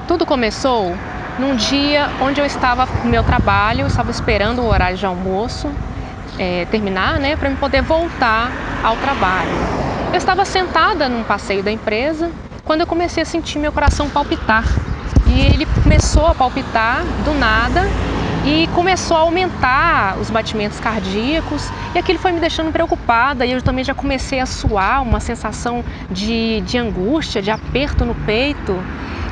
Tudo começou num dia onde eu estava no meu trabalho, eu estava esperando o horário de almoço terminar, né, para eu poder voltar ao trabalho. Eu estava sentada num passeio da empresa quando eu comecei a sentir meu coração palpitar. E ele começou a palpitar do nada e começou a aumentar os batimentos cardíacos, e aquilo foi me deixando preocupada, e eu também já comecei a suar, uma sensação de angústia, de aperto no peito,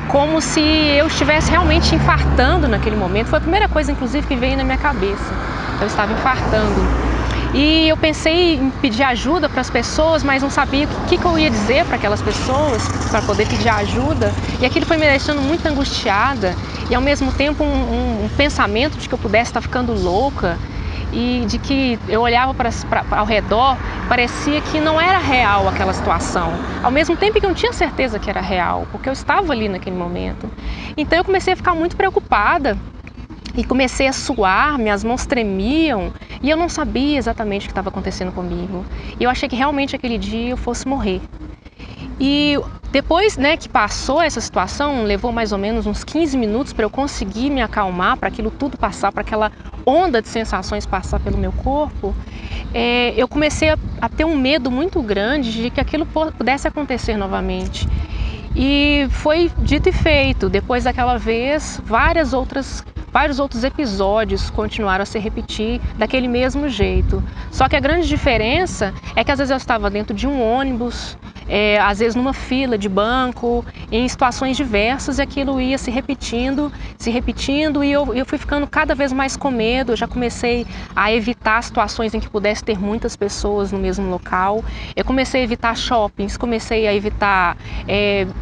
como se eu estivesse realmente infartando naquele momento. Foi a primeira coisa, inclusive, que veio na minha cabeça. Eu estava infartando. E eu pensei em pedir ajuda para as pessoas, mas não sabia o que eu ia dizer para aquelas pessoas para poder pedir ajuda. E aquilo foi me deixando muito angustiada e, ao mesmo tempo, um pensamento de que eu pudesse estar ficando louca, e de que eu olhava ao redor, parecia que não era real aquela situação, ao mesmo tempo que eu não tinha certeza que era real, porque eu estava ali naquele momento. Então eu comecei a ficar muito preocupada e comecei a suar, minhas mãos tremiam e eu não sabia exatamente o que estava acontecendo comigo. E eu achei que realmente aquele dia eu fosse morrer. E depois, que passou essa situação, levou mais ou menos uns 15 minutos para eu conseguir me acalmar, para aquilo tudo passar, para aquela onda de sensações passar pelo meu corpo. Eu comecei a ter um medo muito grande de que aquilo pudesse acontecer novamente. E foi dito e feito. Depois daquela vez, vários outros episódios continuaram a se repetir daquele mesmo jeito. Só que a grande diferença é que às vezes eu estava dentro de um ônibus, às vezes numa fila de banco, em situações diversas, e aquilo ia se repetindo, e eu fui ficando cada vez mais com medo. Eu já comecei a evitar situações em que pudesse ter muitas pessoas no mesmo local. Eu comecei a evitar shoppings, comecei a evitar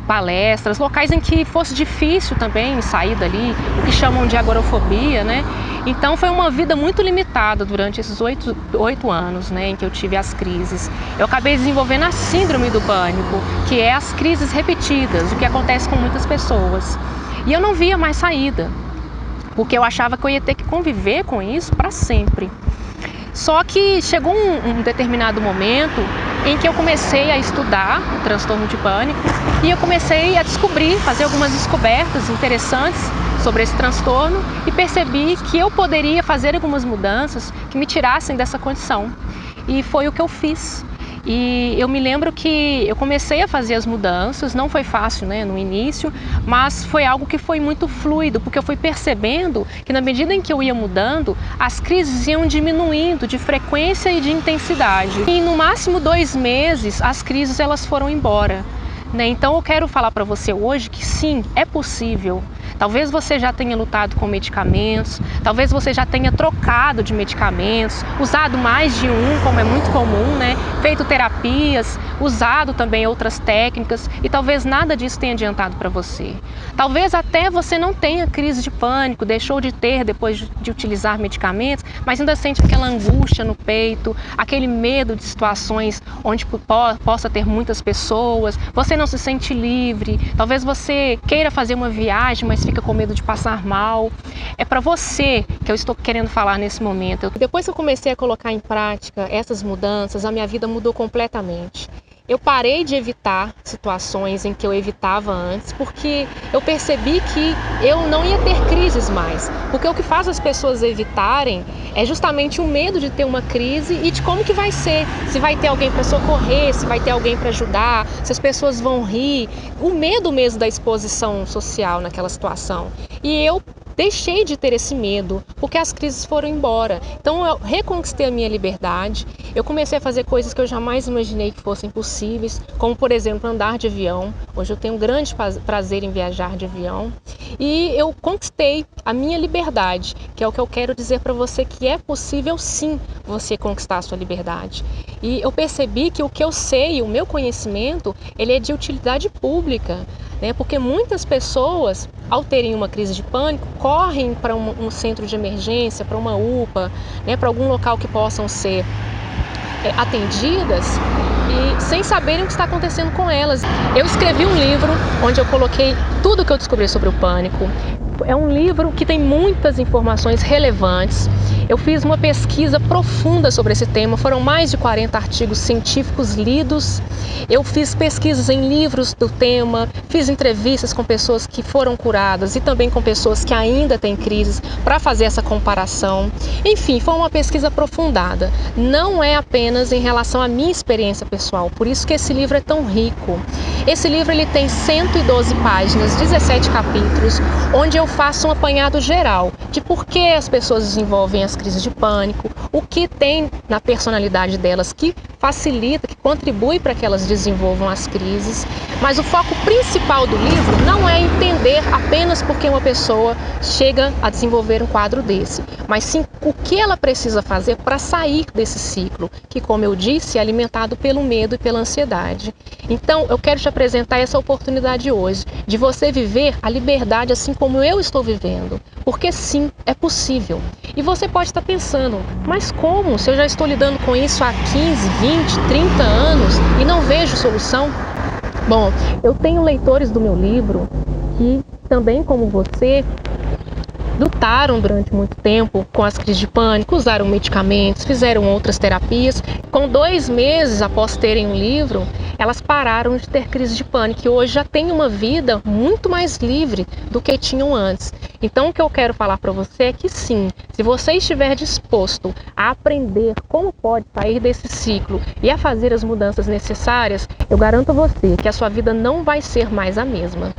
palestras, locais em que fosse difícil também sair dali, o que chamam de agorafobia, né? Então foi uma vida muito limitada durante esses 8 anos, em que eu tive as crises. Eu acabei desenvolvendo a síndrome do pânico, que é as crises repetidas, o que acontece com muitas pessoas. E eu não via mais saída, porque eu achava que eu ia ter que conviver com isso para sempre. Só que chegou um determinado momento em que eu comecei a estudar o transtorno de pânico e eu comecei a fazer algumas descobertas interessantes sobre esse transtorno, e percebi que eu poderia fazer algumas mudanças que me tirassem dessa condição. E foi o que eu fiz. E eu me lembro que eu comecei a fazer as mudanças, não foi fácil, no início, mas foi algo que foi muito fluido, porque eu fui percebendo que na medida em que eu ia mudando, as crises iam diminuindo de frequência e de intensidade. E no máximo 2 meses, as crises elas foram embora. Então eu quero falar para você hoje que sim, é possível. Talvez você já tenha lutado com medicamentos, talvez você já tenha trocado de medicamentos, usado mais de um, como é muito comum, feito terapias, usado também outras técnicas, e talvez nada disso tenha adiantado para você. Talvez até você não tenha crise de pânico, deixou de ter depois de utilizar medicamentos, mas ainda sente aquela angústia no peito, aquele medo de situações onde possa ter muitas pessoas, você não se sente livre, talvez você queira fazer uma viagem, mas fica com medo de passar mal. É para você que eu estou querendo falar nesse momento. Depois que eu comecei a colocar em prática essas mudanças, a minha vida mudou completamente. Eu parei de evitar situações em que eu evitava antes, porque eu percebi que eu não ia ter crises mais. Porque o que faz as pessoas evitarem é justamente o medo de ter uma crise e de como que vai ser. Se vai ter alguém para socorrer, se vai ter alguém para ajudar, se as pessoas vão rir. O medo mesmo da exposição social naquela situação. E eu deixei de ter esse medo, porque as crises foram embora. Então eu reconquistei a minha liberdade, eu comecei a fazer coisas que eu jamais imaginei que fossem possíveis, como por exemplo andar de avião. Hoje eu tenho um grande prazer em viajar de avião, e eu conquistei a minha liberdade, que é o que eu quero dizer para você, que é possível sim você conquistar a sua liberdade. E eu percebi que o que eu sei, o meu conhecimento, ele é de utilidade pública, porque muitas pessoas, ao terem uma crise de pânico, correm para um centro de emergência, para uma UPA, para algum local que possam ser atendidas, e sem saberem o que está acontecendo com elas. Eu escrevi um livro onde eu coloquei tudo o que eu descobri sobre o pânico. Pânico é um livro que tem muitas informações relevantes. Eu fiz uma pesquisa profunda sobre esse tema, foram mais de 40 artigos científicos lidos. Eu fiz pesquisas em livros do tema, fiz entrevistas com pessoas que foram curadas e também com pessoas que ainda têm crises para fazer essa comparação. Enfim, foi uma pesquisa aprofundada. Não é apenas em relação à minha experiência pessoal, por isso que esse livro é tão rico. Esse livro ele tem 112 páginas, 17 capítulos, onde eu faço um apanhado geral de por que as pessoas desenvolvem as crises de pânico, o que tem na personalidade delas que facilita, que contribui para que elas desenvolvam as crises. Mas o foco principal do livro não é entender apenas por que uma pessoa chega a desenvolver um quadro desse, mas sim o que ela precisa fazer para sair desse ciclo, que, como eu disse, é alimentado pelo medo e pela ansiedade. Então, eu quero te apresentar essa oportunidade hoje, de você viver a liberdade assim como eu estou vivendo, porque sim, é possível. E você pode estar pensando, mas como? Se eu já estou lidando com isso há 15, 20, 30 anos e não vejo solução? Bom, eu tenho leitores do meu livro que, também como você, lutaram durante muito tempo com as crises de pânico, usaram medicamentos, fizeram outras terapias. Com 2 meses após terem um livro, elas pararam de ter crise de pânico e hoje já têm uma vida muito mais livre do que tinham antes. Então, o que eu quero falar para você é que sim, se você estiver disposto a aprender como pode sair desse ciclo e a fazer as mudanças necessárias, eu garanto a você que a sua vida não vai ser mais a mesma.